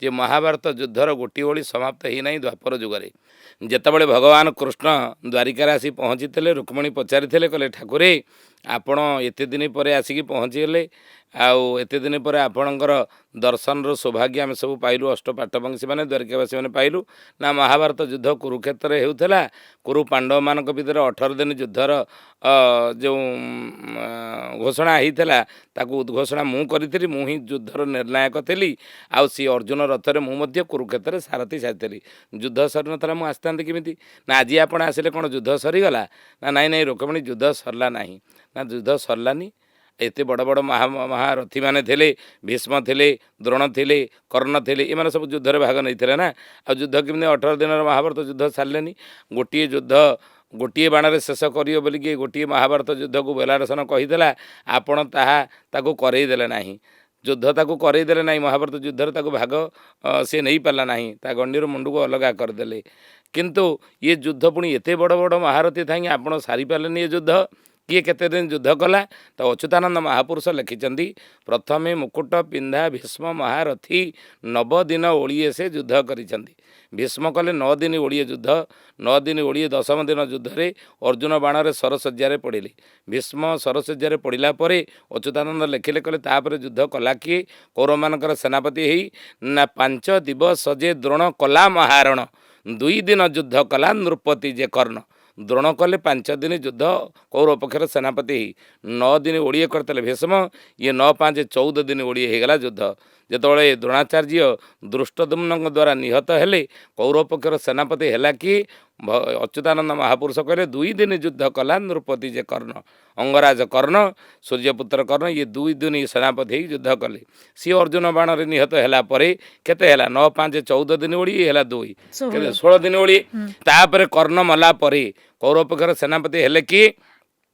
जे महाभारत युद्धर गोटी ओली समाप्त ही नहीं द्वापर जुगरे जेतेबेले भगवान कृष्ण द्वारिकार आसी पहुँची रुक्मणी पचारि कहले ठाकुरे आपण एते दिन पर आसिक पहुँचीगले आते दिन पर आपणकर दर्शन सौभाग्य आम सब पाइलु अष्टपाठवंशी मैंने द्वारिकावासी मैंने पाइलु ना महाभारत युद्ध कुरुक्षेत्र होता कुरु पांडव मान भितर 18 दिन युद्धर जो घोषणा होता ताकू उद्घोषणा मु करी मु ही युद्धर निर्णायक थी आउ सी अर्जुन रथरे मुझे कुरुक्षेत्र सारथी सारी युद्ध सरी ना मुझे आसता केमी ना आज आप आसिले कौन युद्ध सरीगला ना नाई नाई रुक्मिणी युद्ध सरला ना ना युद्ध सरलानी एते बड़ बड़ महारथी माने थे भीष्म थे द्रोण थे कर्ण थे ये सब युद्ध भाग नहीं ना आ युद्ध केमी 18 दिन महाभारत युद्ध सारे गोटे युद्ध गोटे बाण शेष कर बोलिकी गोटे महाभारत युद्ध को बेलारसन कहीदेला आपण ताकू करईदेले ना युद्ध ताकू करईदेले ना महाभारत युद्ध ताकू भाग सी नहीं पारा ना गंडीर मुंड को अलग करदे किंतु ये युद्ध पुणी एते बड़ बड़ महारथी थी आप सारी पारे ये युद्ध किए केते दिन युद्ध कला तो अच्युतानंद महापुरुष लिखिं प्रथम मुकुट पिंधा भीष्म महारथी 9 दिन ओडिए से युद्ध करिसेंती भीष्म कले 9 दिन ओडिए युद्ध 9 दिन ओडिए 10म दिन युद्ध रे अर्जुन बाण सरसज्जा पड़े भीष्म सरसज्जा पड़ा पर अच्युतानंद लिखिले कले तापर युद्ध कला किए कौरव मानकर सेनापति ना 5 दिवस जे द्रोण कला महारण 2 दिन युद्ध कला नृपति जे कर्ण द्रोण कले 5 दिन युद्ध कौरव पक्षर सेनापति 9 दिन ओडिए करते भीष्म ये 9 5 14 दिन ओडिए होगला युद्ध जिते द्रोणाचार्य दृष्टदुम्न द्वारा निहत हेले कौरव पक्षर सेनापति है कि अच्युतानंद महापुरुष कहले 2 दिन युद्ध कला नृपति जे कर्ण अंगराज कर्ण सूर्यपुत्र कर्ण ये 2 दिन सेनापति युद्ध कले सी अर्जुन बाण निहत है केते 9 5 14 दिन ओडिए है 2 16 दिन ओडिए तापर कर्ण मला परे कौरव पक्षर सेनापति है कि